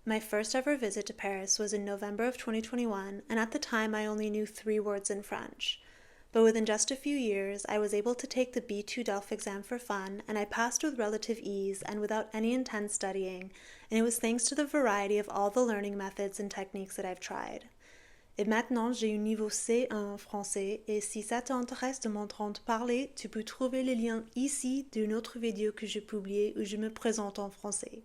My first ever visit to Paris was in November of 2021, and at the time I only knew 3 words in French. But within just a few years, I was able to take the B2 DELF exam for fun, and I passed with relative ease and without any intense studying, and it was thanks to the variety of all the learning methods and techniques that I've tried. Et maintenant, j'ai un niveau C1 en français, et si ça t'intéresse de m'entendre parler, tu peux trouver le lien ici d'une autre vidéo que j'ai publiée où je me présente en français.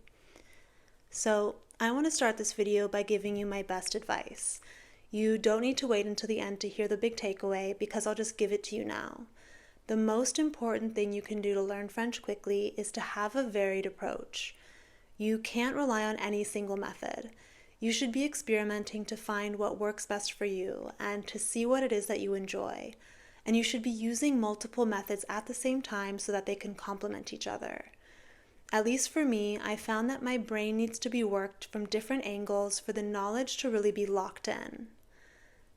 So, I want to start this video by giving you my best advice. You don't need to wait until the end to hear the big takeaway because I'll just give it to you now. The most important thing you can do to learn French quickly is to have a varied approach. You can't rely on any single method. You should be experimenting to find what works best for you and to see what it is that you enjoy. And you should be using multiple methods at the same time so that they can complement each other. At least for me, I found that my brain needs to be worked from different angles for the knowledge to really be locked in.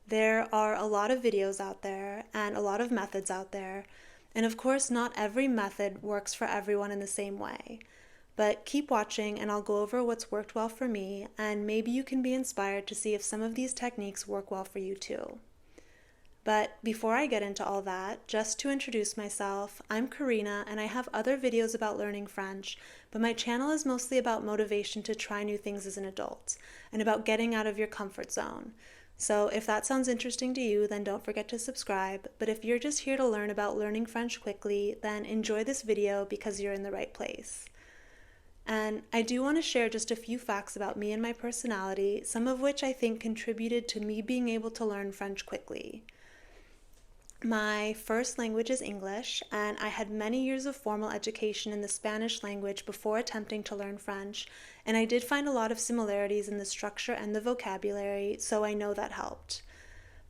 There are a lot of videos out there and a lot of methods out there, and of course not every method works for everyone in the same way. But keep watching and I'll go over what's worked well for me, and maybe you can be inspired to see if some of these techniques work well for you too. But before I get into all that, just to introduce myself, I'm Karina and I have other videos about learning French, but my channel is mostly about motivation to try new things as an adult and about getting out of your comfort zone. So if that sounds interesting to you, then don't forget to subscribe. But if you're just here to learn about learning French quickly, then enjoy this video because you're in the right place. And I do want to share just a few facts about me and my personality, some of which I think contributed to me being able to learn French quickly. My first language is English, and I had many years of formal education in the Spanish language before attempting to learn French, and I did find a lot of similarities in the structure and the vocabulary, so I know that helped.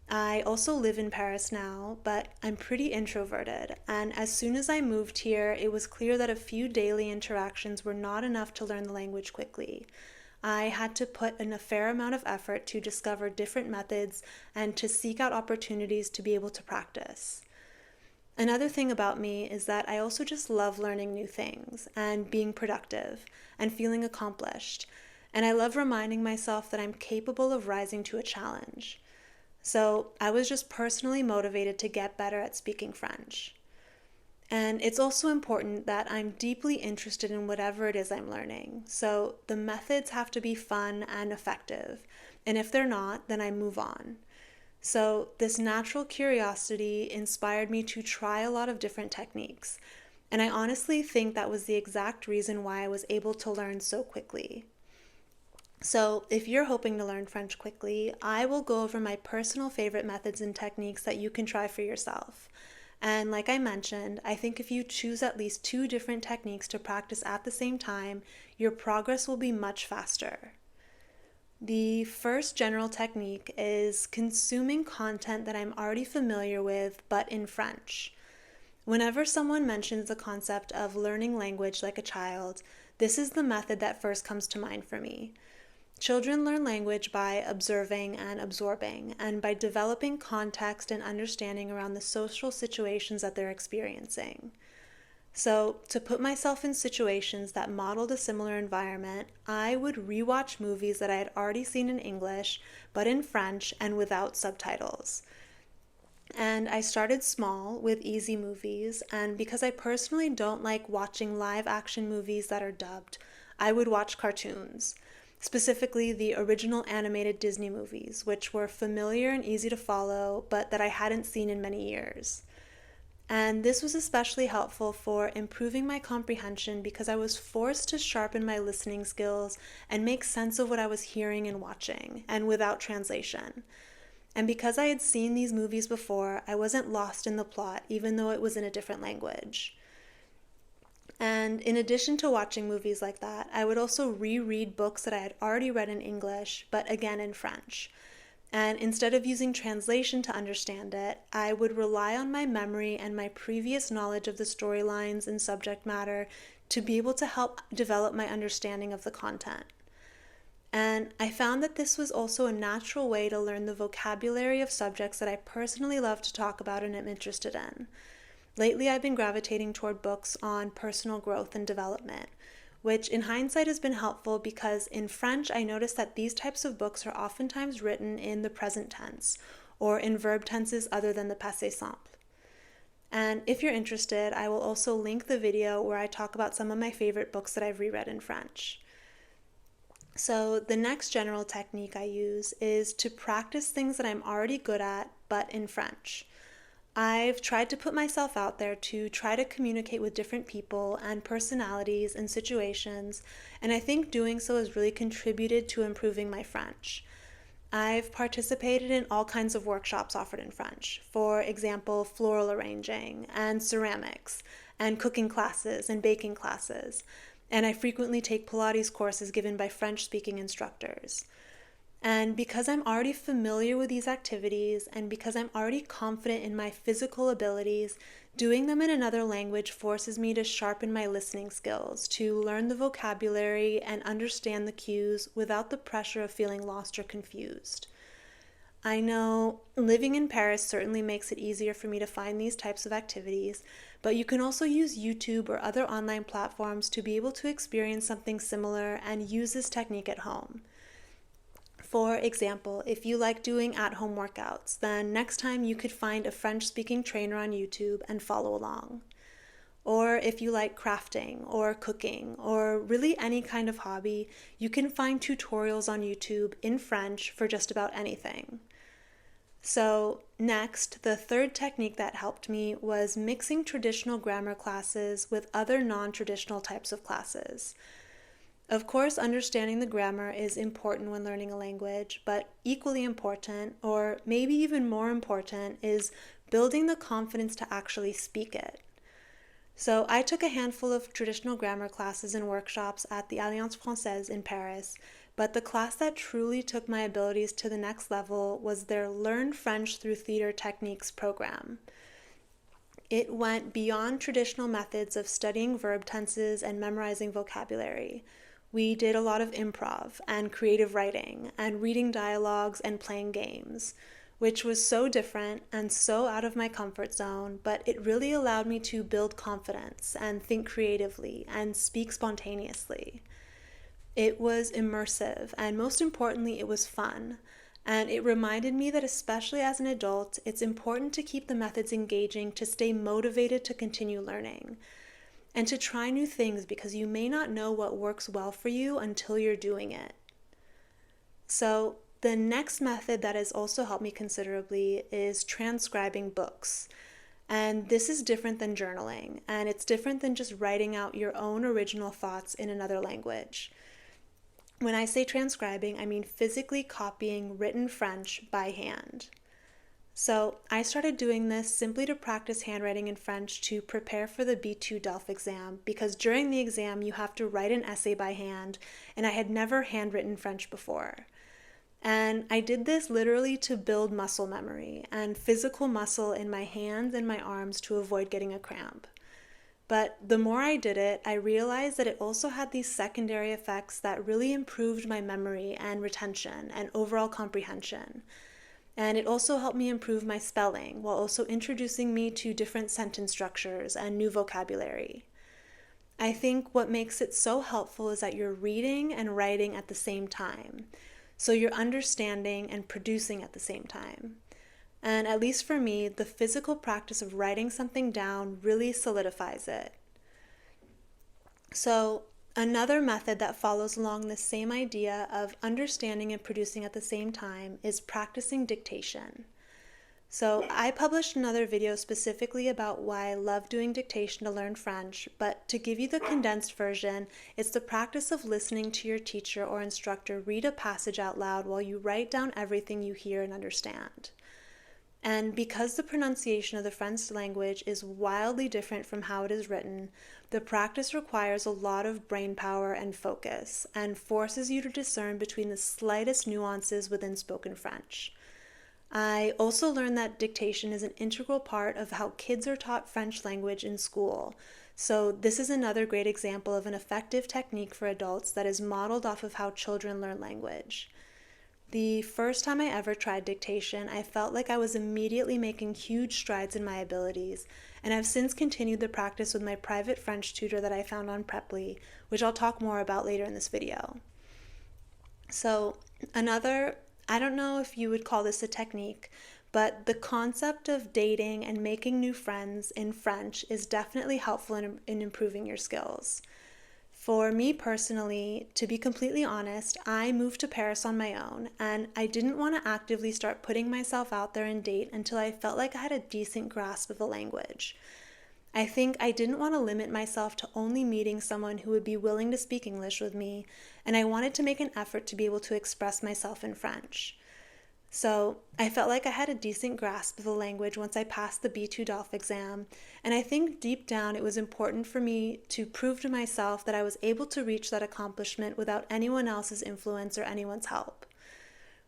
I also live in Paris now, but I'm pretty introverted, and as soon as I moved here, it was clear that a few daily interactions were not enough to learn the language quickly. I had to put in a fair amount of effort to discover different methods and to seek out opportunities to be able to practice. Another thing about me is that I also just love learning new things and being productive and feeling accomplished, and I love reminding myself that I'm capable of rising to a challenge. So I was just personally motivated to get better at speaking French. And it's also important that I'm deeply interested in whatever it is I'm learning. So the methods have to be fun and effective. And if they're not, then I move on. So this natural curiosity inspired me to try a lot of different techniques. And I honestly think that was the exact reason why I was able to learn so quickly. So if you're hoping to learn French quickly, I will go over my personal favorite methods and techniques that you can try for yourself. And like I mentioned, I think if you choose at least 2 different techniques to practice at the same time, your progress will be much faster. The first general technique is consuming content that I'm already familiar with, but in French. Whenever someone mentions the concept of learning language like a child, this is the method that first comes to mind for me. Children learn language by observing and absorbing, and by developing context and understanding around the social situations that they're experiencing. So, to put myself in situations that modeled a similar environment, I would rewatch movies that I had already seen in English, but in French and without subtitles. And I started small with easy movies, and because I personally don't like watching live action movies that are dubbed, I would watch cartoons. Specifically the original animated Disney movies, which were familiar and easy to follow, but that I hadn't seen in many years. And this was especially helpful for improving my comprehension because I was forced to sharpen my listening skills and make sense of what I was hearing and watching, and without translation. And because I had seen these movies before, I wasn't lost in the plot, even though it was in a different language. And in addition to watching movies like that, I would also reread books that I had already read in English, but again in French. And instead of using translation to understand it, I would rely on my memory and my previous knowledge of the storylines and subject matter to be able to help develop my understanding of the content. And I found that this was also a natural way to learn the vocabulary of subjects that I personally love to talk about and am interested in. Lately, I've been gravitating toward books on personal growth and development, which in hindsight has been helpful because in French I noticed that these types of books are oftentimes written in the present tense or in verb tenses other than the passé simple. And if you're interested, I will also link the video where I talk about some of my favorite books that I've reread in French. So the next general technique I use is to practice things that I'm already good at, but in French. I've tried to put myself out there to try to communicate with different people and personalities and situations, and I think doing so has really contributed to improving my French. I've participated in all kinds of workshops offered in French. For example, floral arranging and ceramics and cooking classes and baking classes. And I frequently take Pilates courses given by French-speaking instructors. And because I'm already familiar with these activities and because I'm already confident in my physical abilities, doing them in another language forces me to sharpen my listening skills, to learn the vocabulary and understand the cues without the pressure of feeling lost or confused. I know living in Paris certainly makes it easier for me to find these types of activities, but you can also use YouTube or other online platforms to be able to experience something similar and use this technique at home. For example, if you like doing at-home workouts, then next time you could find a French-speaking trainer on YouTube and follow along. Or if you like crafting or cooking or really any kind of hobby, you can find tutorials on YouTube in French for just about anything. So next, the third technique that helped me was mixing traditional grammar classes with other non-traditional types of classes. Of course, understanding the grammar is important when learning a language, but equally important, or maybe even more important, is building the confidence to actually speak it. So I took a handful of traditional grammar classes and workshops at the Alliance Française in Paris, but the class that truly took my abilities to the next level was their Learn French Through Theater Techniques program. It went beyond traditional methods of studying verb tenses and memorizing vocabulary. We did a lot of improv and creative writing and reading dialogues and playing games, which was so different and so out of my comfort zone, but it really allowed me to build confidence and think creatively and speak spontaneously. It was immersive, and most importantly, it was fun. And it reminded me that especially as an adult, it's important to keep the methods engaging to stay motivated to continue learning and to try new things because you may not know what works well for you until you're doing it. So the next method that has also helped me considerably is transcribing books. And this is different than journaling, and it's different than just writing out your own original thoughts in another language. When I say transcribing, I mean physically copying written French by hand. So I started doing this simply to practice handwriting in French to prepare for the B2 DELF exam, because during the exam you have to write an essay by hand, and I had never handwritten French before. And I did this literally to build muscle memory and physical muscle in my hands and my arms to avoid getting a cramp. But the more I did it, I realized that it also had these secondary effects that really improved my memory and retention and overall comprehension. And it also helped me improve my spelling while also introducing me to different sentence structures and new vocabulary. I think what makes it so helpful is that you're reading and writing at the same time. So you're understanding and producing at the same time. And at least for me, the physical practice of writing something down really solidifies it. So another method that follows along the same idea of understanding and producing at the same time is practicing dictation. So I published another video specifically about why I love doing dictation to learn French, but to give you the condensed version, it's the practice of listening to your teacher or instructor read a passage out loud while you write down everything you hear and understand. And because the pronunciation of the French language is wildly different from how it is written, the practice requires a lot of brain power and focus, and forces you to discern between the slightest nuances within spoken French. I also learned that dictation is an integral part of how kids are taught French language in school. So this is another great example of an effective technique for adults that is modeled off of how children learn language. The first time I ever tried dictation, I felt like I was immediately making huge strides in my abilities, and I've since continued the practice with my private French tutor that I found on Preply, which I'll talk more about later in this video. So, I don't know if you would call this a technique, but the concept of dating and making new friends in French is definitely helpful in improving your skills. For me personally, to be completely honest, I moved to Paris on my own, and I didn't want to actively start putting myself out there and date until I felt like I had a decent grasp of the language. I think I didn't want to limit myself to only meeting someone who would be willing to speak English with me, and I wanted to make an effort to be able to express myself in French. So I felt like I had a decent grasp of the language once I passed the B2 DELF exam, and I think deep down it was important for me to prove to myself that I was able to reach that accomplishment without anyone else's influence or anyone's help.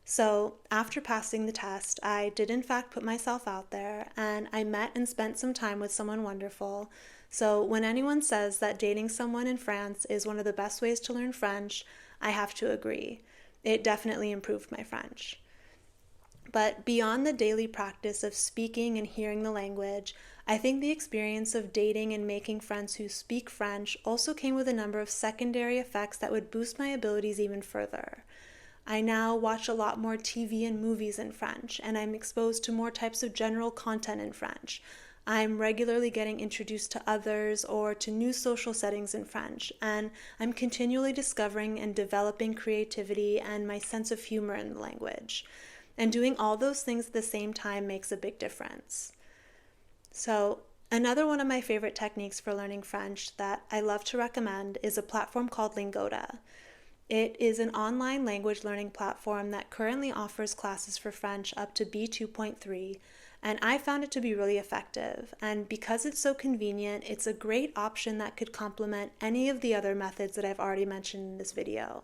So after passing the test, I did in fact put myself out there, and I met and spent some time with someone wonderful. So when anyone says that dating someone in France is one of the best ways to learn French, I have to agree. It definitely improved my French. But beyond the daily practice of speaking and hearing the language, I think the experience of dating and making friends who speak French also came with a number of secondary effects that would boost my abilities even further. I now watch a lot more TV and movies in French, and I'm exposed to more types of general content in French. I'm regularly getting introduced to others or to new social settings in French, and I'm continually discovering and developing creativity and my sense of humor in the language. And doing all those things at the same time makes a big difference. So, another one of my favorite techniques for learning French that I love to recommend is a platform called Lingoda. It is an online language learning platform that currently offers classes for French up to B2.3, and I found it to be really effective. And because it's so convenient, it's a great option that could complement any of the other methods that I've already mentioned in this video.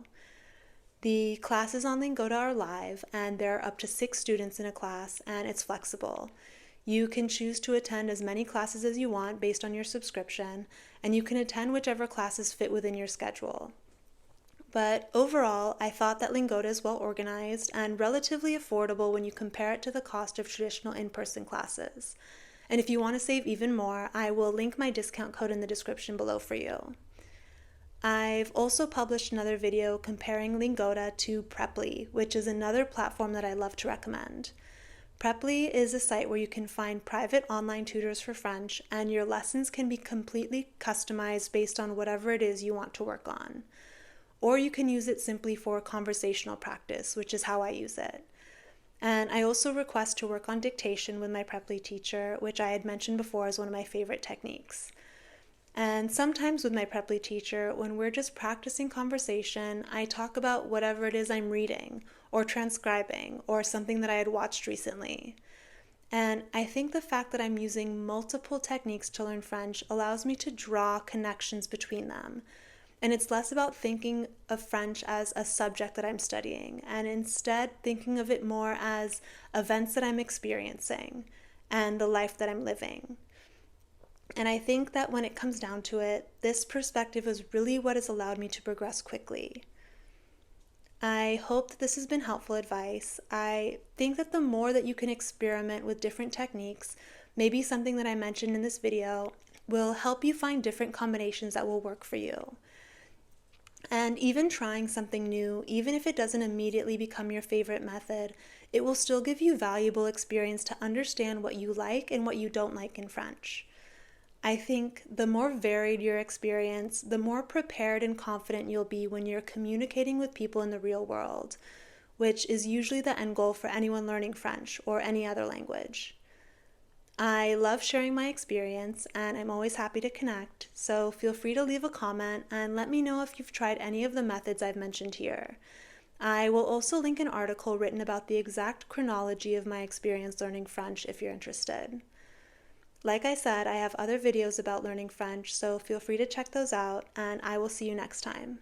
The classes on Lingoda are live, and there are up to 6 students in a class, and it's flexible. You can choose to attend as many classes as you want based on your subscription, and you can attend whichever classes fit within your schedule. But overall, I thought that Lingoda is well organized and relatively affordable when you compare it to the cost of traditional in-person classes. And if you want to save even more, I will link my discount code in the description below for you. I've also published another video comparing Lingoda to Preply, which is another platform that I love to recommend. Preply is a site where you can find private online tutors for French, and your lessons can be completely customized based on whatever it is you want to work on. Or you can use it simply for conversational practice, which is how I use it. And I also request to work on dictation with my Preply teacher, which I had mentioned before is one of my favorite techniques. And sometimes with my Preply teacher, when we're just practicing conversation, I talk about whatever it is I'm reading, or transcribing, or something that I had watched recently. And I think the fact that I'm using multiple techniques to learn French allows me to draw connections between them. And it's less about thinking of French as a subject that I'm studying, and instead thinking of it more as events that I'm experiencing and the life that I'm living. And I think that when it comes down to it, this perspective is really what has allowed me to progress quickly. I hope that this has been helpful advice. I think that the more that you can experiment with different techniques, maybe something that I mentioned in this video, will help you find different combinations that will work for you. And even trying something new, even if it doesn't immediately become your favorite method, it will still give you valuable experience to understand what you like and what you don't like in French. I think the more varied your experience, the more prepared and confident you'll be when you're communicating with people in the real world, which is usually the end goal for anyone learning French or any other language. I love sharing my experience, and I'm always happy to connect, so feel free to leave a comment and let me know if you've tried any of the methods I've mentioned here. I will also link an article written about the exact chronology of my experience learning French if you're interested. Like I said, I have other videos about learning French, so feel free to check those out, and I will see you next time.